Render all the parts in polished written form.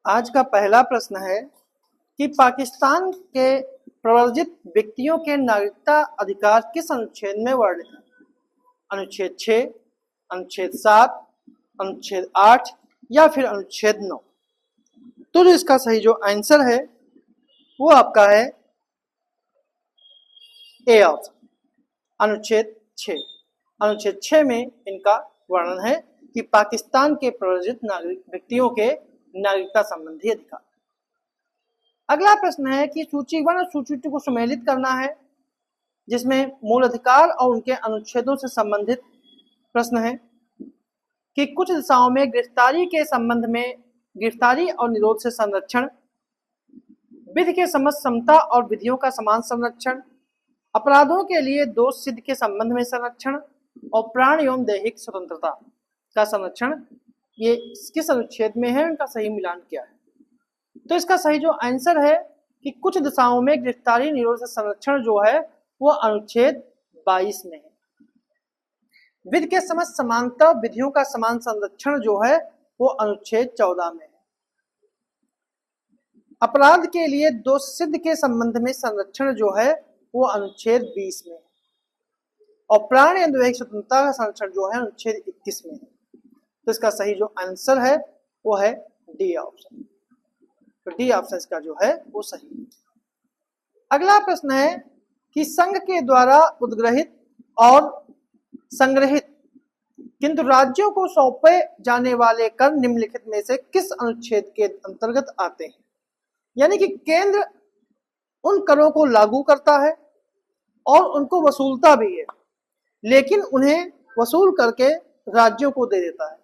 आज का पहला प्रश्न है कि पाकिस्तान के प्रव्रजित व्यक्तियों के नागरिकता अधिकार किस अनुच्छेद में वर्णित है? अनुच्छेद 6, अनुच्छेद 7, अनुच्छेद 8 या फिर अनुच्छेद 9। तो जो इसका सही जो आंसर है वो आपका है ए ऑप्शन, अनुच्छेद 6। अनुच्छेद 6 में इनका वर्णन है कि पाकिस्तान के प्रव्रजित नागरिक व्यक्तियों के नागरिकता संबंधी अधिकार। अगला प्रश्न है कि सूची 1 और सूची 2 को सम्मिलित करना है, जिसमें मूल अधिकार और उनके अनुच्छेदों से संबंधित प्रश्न है कि कुछ दिशाओं में गिरफ्तारी के संबंध में गिरफ्तारी और निरोध से संरक्षण, विधि के समस्त समता और विधियों का समान संरक्षण, अपराधों के लिए दोष सिद्ध के संबंध में संरक्षण और प्राण एवं दैहिक स्वतंत्रता का संरक्षण, ये किस अनुच्छेद में है, उनका सही मिलान क्या है? तो इसका सही जो आंसर है कि कुछ दिशाओं में गिरफ्तारी निरोध से संरक्षण जो है वो अनुच्छेद 22 में है। विधि के समस्त समानता विधियों का समान संरक्षण जो है वो अनुच्छेद 14 में है। अपराध के लिए दोष सिद्ध के संबंध में संरक्षण जो है वो अनुच्छेद 20 में है और प्राण एवं दैहिक स्वतंत्रता का संरक्षण जो है अनुच्छेद 21 में है। तो इसका सही जो आंसर है वो है डी ऑप्शन। तो डी ऑप्शन इसका जो है वो सही है। अगला प्रश्न है कि संघ के द्वारा उद्ग्रहित और संग्रहित किंतु राज्यों को सौंपे जाने वाले कर निम्नलिखित में से किस अनुच्छेद के अंतर्गत आते हैं? यानी कि केंद्र उन करों को लागू करता है और उनको वसूलता भी है, लेकिन उन्हें वसूल करके राज्यों को दे देता है।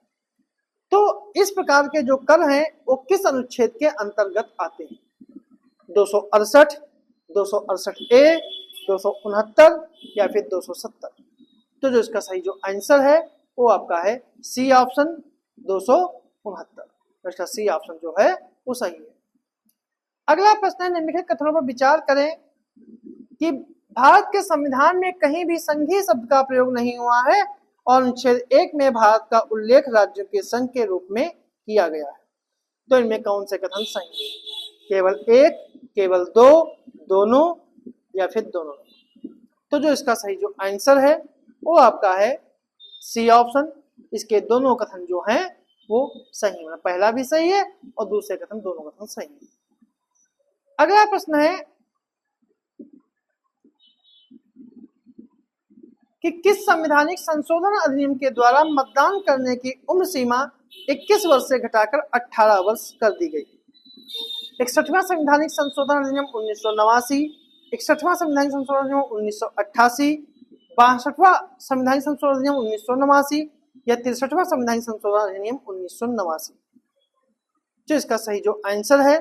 तो इस प्रकार के जो कर हैं वो किस अनुच्छेद के अंतर्गत आते हैं? 268, 268 ए, 269 या फिर 270। तो जो इसका सही जो आंसर है वो आपका है सी ऑप्शन 269। इसका सी ऑप्शन जो है वो सही है। अगला प्रश्न है निम्नलिखित कथनों पर विचार करें कि भारत के संविधान में कहीं भी संघीय शब्द का प्रयोग नहीं हुआ है और अनुच्छेद 1 में भारत का उल्लेख राज्यों के संघ के रूप में किया गया है। तो इनमें कौन से कथन सही है? केवल एक, केवल दो, दोनों या फिर दोनों? तो जो इसका सही जो आंसर है वो आपका है सी ऑप्शन। इसके दोनों कथन जो हैं वो सही है, पहला भी सही है और दूसरे कथन दोनों कथन सही है। अगला प्रश्न है कि किस संवैधानिक संशोधन अधिनियम के द्वारा मतदान करने की उम्र सीमा 21 वर्ष से घटाकर 18 वर्ष कर दी गई? 61वां संवैधानिक संशोधन अधिनियम 1989, 61वां संवैधानिक संशोधन अधिनियम 1988, 62वां संवैधानिक संशोधन अधिनियम 1989 या 63वां संवैधानिक संशोधन अधिनियम 1989? जो इसका सही जो आंसर है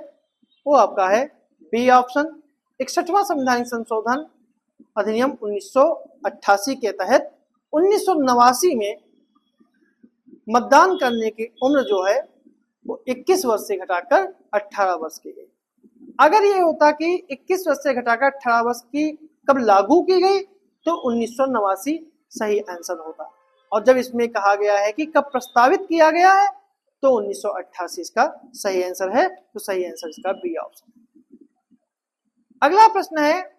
वो आपका है बी ऑप्शन। 61वां संवैधानिक संशोधन अधिनियम 1988 के तहत 1989 में मतदान करने की उम्र जो है वो 21 वर्ष से घटाकर 18 वर्ष की गई। अगर ये होता कि 21 वर्ष से घटाकर 18 वर्ष की कब लागू की गई तो 1989 सही आंसर होता, और जब इसमें कहा गया है कि कब प्रस्तावित किया गया है तो 1988 इसका सही आंसर है। तो सही आंसर इसका बी ऑप्शन। अगला प्रश्न है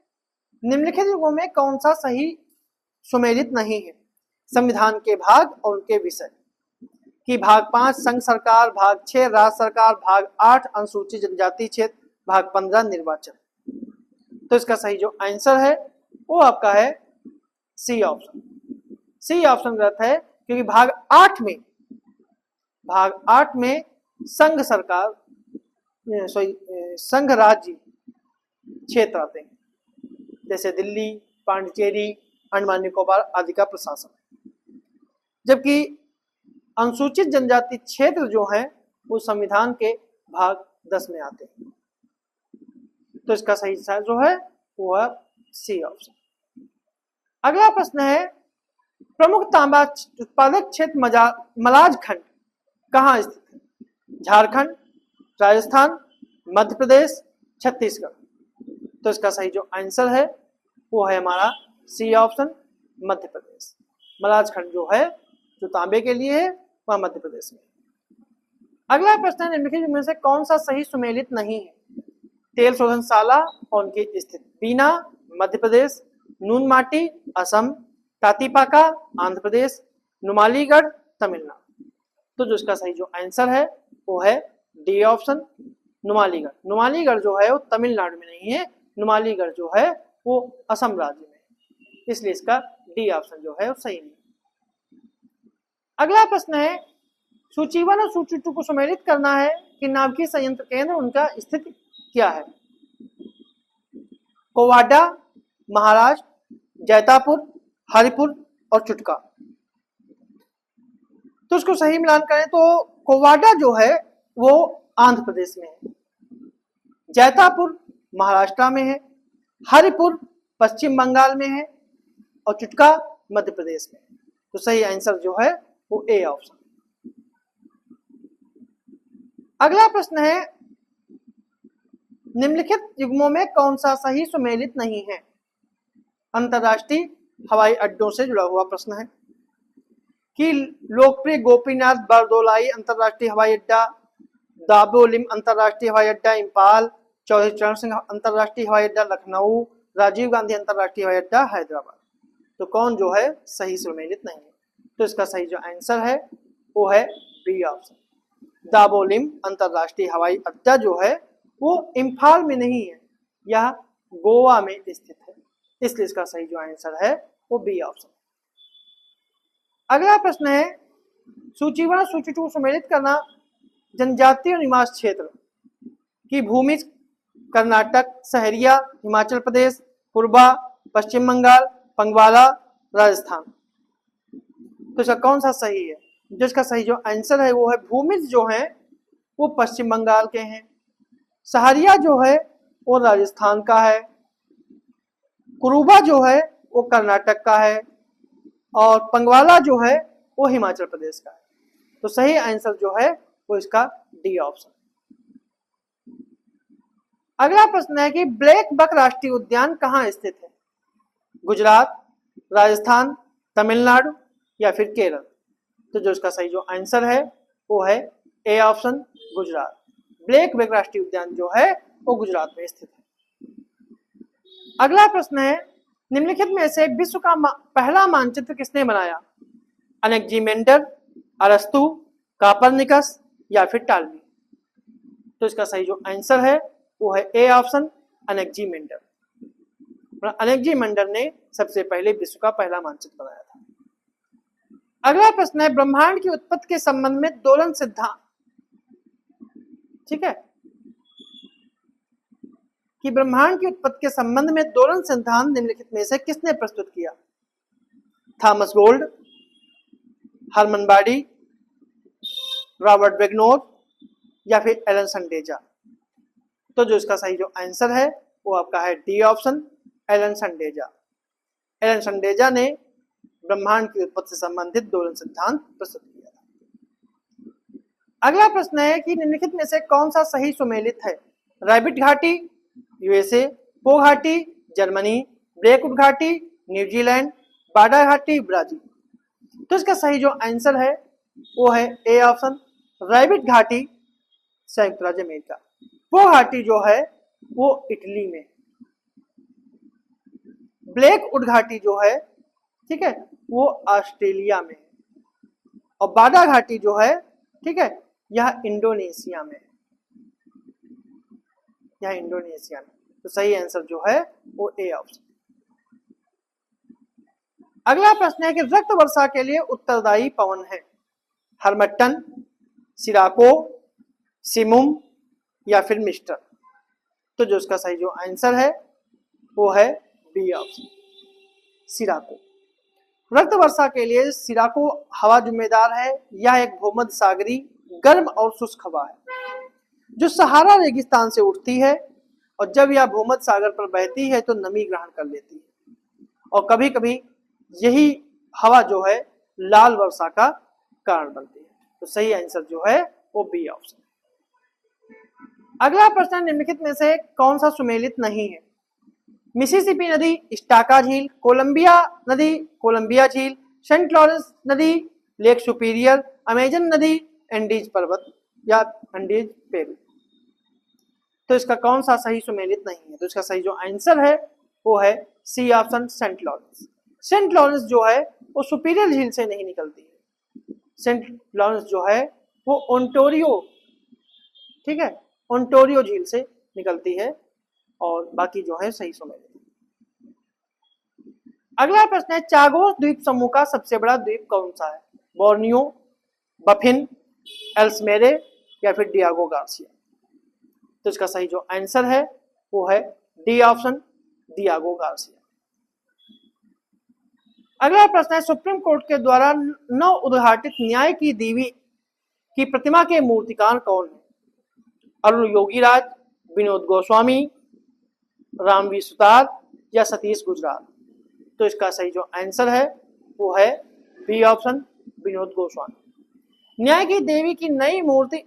निम्नलिखित युगों में कौन सा सही सुमेलित नहीं है? संविधान के भाग और उनके विषय कि भाग 5 संघ सरकार, भाग 6 राज्य सरकार, भाग 8 अनुसूचित जनजाति क्षेत्र, भाग 15 निर्वाचन। तो इसका सही जो आंसर है वो आपका है सी ऑप्शन। सी ऑप्शन गलत है क्योंकि भाग 8 में संघ सरकार संघ राज्य क्षेत्र आते हैं, जैसे दिल्ली, पांडिचेरी, अंडमान निकोबार आदि का प्रशासन, जबकि अनुसूचित जनजाति क्षेत्र जो है वो संविधान के भाग 10 में आते हैं। तो इसका सही जो है वो है सी ऑप्शन। अगला प्रश्न है प्रमुख तांबा उत्पादक क्षेत्र मलाज खंड कहाँ स्थित है? झारखंड, राजस्थान, मध्य प्रदेश, छत्तीसगढ़। तो इसका सही जो आंसर है वो है हमारा सी ऑप्शन, मध्य प्रदेश। मलाज खंड जो है जो तांबे के लिए है वह मध्य प्रदेश में। अगला प्रश्न है, निम्नलिखित में से कौन सा सही सुमेलित नहीं है? तेल शोधनशाला और उनकी स्थिति, बीना मध्य प्रदेश, नून माटी असम, तातीपाका आंध्र प्रदेश, नुमालीगढ़ तमिलनाडु। तो जो इसका सही जो आंसर है वो है डी ऑप्शन, नुमालीगढ़। नुमालीगढ़ जो है वो तमिलनाडु में नहीं है, नुमालीगढ़ जो है वो असम राज्य में है, इसलिए इसका डी ऑप्शन जो है वो सही नहीं। अगला प्रश्न है, सूची 1 और सूची 2 को सम्मिलित करना है कि नाभिकीय संयंत्र केंद्र उनका स्थिति क्या है? कोवाडा, महाराष्ट्र, जैतापुर, हरिपुर और चुटका। तो उसको सही मिलान करें तो कोवाडा जो है वो आंध्र प्रदेश में है, जैतापुर महाराष्ट्र में है, हरिपुर पश्चिम बंगाल में है और चुटका मध्य प्रदेश में है। तो सही आंसर जो है वो ए ऑप्शन। अगला प्रश्न है, निम्नलिखित युग्मों में कौन सा सही सुमेलित नहीं है? अंतरराष्ट्रीय हवाई अड्डों से जुड़ा हुआ प्रश्न है कि लोकप्रिय गोपीनाथ बरदोलाई अंतरराष्ट्रीय हवाई अड्डा, दाबोलिम अंतरराष्ट्रीय हवाई अड्डा इंपाल, चौधरी चरण सिंह अंतरराष्ट्रीय हवाई अड्डा लखनऊ, राजीव गांधी अंतरराष्ट्रीय हवाई अड्डा हैदराबाद। तो कौन जो है सही सुमेलित नहीं है? तो इसका सही जो आंसर है वो है बी ऑप्शन, दाबोलिम अंतरराष्ट्रीय हवाई अड्डा जो है वो इम्फाल में नहीं है, यह गोवा में स्थित है, इसलिए इसका सही जो आंसर है वो बी ऑप्शन। अगला प्रश्न है, सूची 1 सूची 2 सम्मिलित करना। जनजातीय निवास क्षेत्र की भूमि कर्नाटक, सहरिया हिमाचल प्रदेश, पूर्वा पश्चिम बंगाल, पंगवाला राजस्थान। तो इसका कौन सा सही है? जिसका सही जो आंसर है वो है भूमिज जो है वो पश्चिम बंगाल के हैं, सहरिया जो है वो राजस्थान का है, कुरुबा जो है वो कर्नाटक का है और पंगवाला जो है वो हिमाचल प्रदेश का है। तो सही आंसर जो है वो इसका डी ऑप्शन। अगला प्रश्न है कि ब्लैक बक राष्ट्रीय उद्यान कहाँ स्थित है? गुजरात, राजस्थान, तमिलनाडु या फिर केरल। तो जो इसका सही जो आंसर है वो है A option, Gujarat. Blackbuck राष्ट्रीय उद्यान जो है वो गुजरात में स्थित है। अगला प्रश्न है, निम्नलिखित में से विश्व का पहला मानचित्र किसने बनाया? अनेक्जीमेंडर, अरस्तु, कापरनिकस या फिर टालमी। तो इसका सही जो आंसर है वो है ए ऑप्शन, अनेक्जीमेंडर। अनेक्जीमेंडर ने सबसे पहले विश्व का पहला मानचित्र बनाया था। अगला प्रश्न है, ब्रह्मांड की उत्पत्ति के संबंध में दोलन सिद्धांत, ठीक है, कि ब्रह्मांड की उत्पत्ति के संबंध में दोलन सिद्धांत निम्नलिखित में से किसने प्रस्तुत किया? थॉमस गोल्ड, हरमन बाडी, रॉबर्ट बेगनोर या फिर एलन संडेजा। तो जो इसका सही जो आंसर है वो आपका है डी ऑप्शन, एलन संडेजा। एलन संडेजा ने ब्रह्मांड की उत्पत्ति से संबंधित दोलन सिद्धांत प्रस्तुत किया था। अगला प्रश्न है कि निम्नलिखित में से कौन सा सही सुमेलित है? रैबिट घाटी यूएसए, पो घाटी जर्मनी, ब्लैकवुड घाटी न्यूजीलैंड, बाडा घाटी ब्राजील। तो इसका सही जो आंसर है वो है ए ऑप्शन, रैबिट घाटी संयुक्त राज्य अमेरिका। पो घाटी जो है वो इटली में, ब्लैकवुड घाटी जो है ठीक है वो ऑस्ट्रेलिया में, और बाडा घाटी जो है ठीक है यह इंडोनेशिया में, यह इंडोनेशिया में। तो सही आंसर जो है वो ए ऑप्शन। अगला प्रश्न है कि रक्त वर्षा के लिए उत्तरदायी पवन है? हरमट्टन, सिराको, सिमुम या फिर मिस्टर। तो जो इसका सही जो आंसर है वो है बी ऑप्शन, सिराको। रक्त वर्षा के लिए सिराको हवा जिम्मेदार है। यह एक भूमध्य सागरी गर्म और शुष्क हवा है जो सहारा रेगिस्तान से उठती है, और जब यह भूमध्य सागर पर बहती है तो नमी ग्रहण कर लेती है, और कभी कभी यही हवा जो है लाल वर्षा का कारण बनती है। तो सही आंसर जो है वो बी ऑप्शन। अगला प्रश्न, निम्नलिखित में से कौन सा सुमेलित नहीं है? मिसिसिपी नदी, स्टाका झील, कोलंबिया नदी, कोलंबिया झील, सेंट लॉरेंस नदी, लेक सुपीरियर, अमेजन नदी, एंडीज पर्वत। या अंडीज पेरू। तो इसका कौन सा सही सुमेलित नहीं है? तो इसका सही जो आंसर है वो है C option, Saint Lawrence. Saint Lawrence जो है वो सुपीरियर झील से नहीं निकलती है। सेंट लॉरेंस जो है वो ओंटारियो, ठीक है, ओंटारियो झील से निकलती है, और बाकी जो है सही सुमेलित। अगला प्रश्न है, चागोस द्वीप समूह का सबसे बड़ा द्वीप कौन सा है? बोर्नियो, बफिन, एल्समेरे या फिर डियागो गार्सिया। तो इसका सही जो आंसर है वो है डी ऑप्शन, डियागो गार्सिया। अगला प्रश्न है, सुप्रीम कोर्ट के द्वारा नव उद्घाटित न्याय की देवी की प्रतिमा के मूर्तिकार कौन है? अरुण योगीराज, विनोद गोस्वामी, रामवीर सुतार या सतीश गुजराल। तो इसका सही जो आंसर है वो है बी ऑप्शन, विनोद गोस्वामी। न्याय की देवी की नई मूर्ति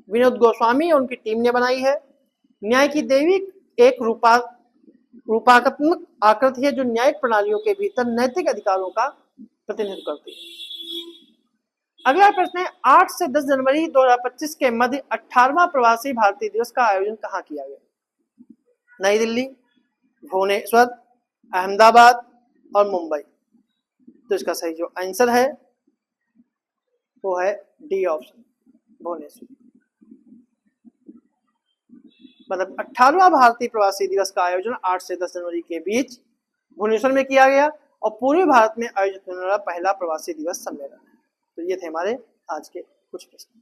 विनोद गोस्वामी और उनकी टीम ने बनाई है। न्याय की देवी एक रूपात्मक आकृति है जो न्यायिक प्रणालियों के भीतर नैतिक अधिकारों का प्रतिनिधित्व करती है। अगला प्रश्न है, 8 से 10 जनवरी 2025 के मध्य 18वां प्रवासी भारतीय दिवस का आयोजन कहाँ किया गया? नई दिल्ली, भुवनेश्वर, अहमदाबाद और मुंबई। तो इसका सही जो आंसर है वो है डी ऑप्शन, भुवनेश्वर। मतलब 18वां भारतीय प्रवासी दिवस का आयोजन 8 से 10 जनवरी के बीच भुवनेश्वर में किया गया और पूरे भारत में आयोजित होने वाला पहला प्रवासी दिवस सम्मेलन है। तो ये थे हमारे आज के कुछ प्रश्न।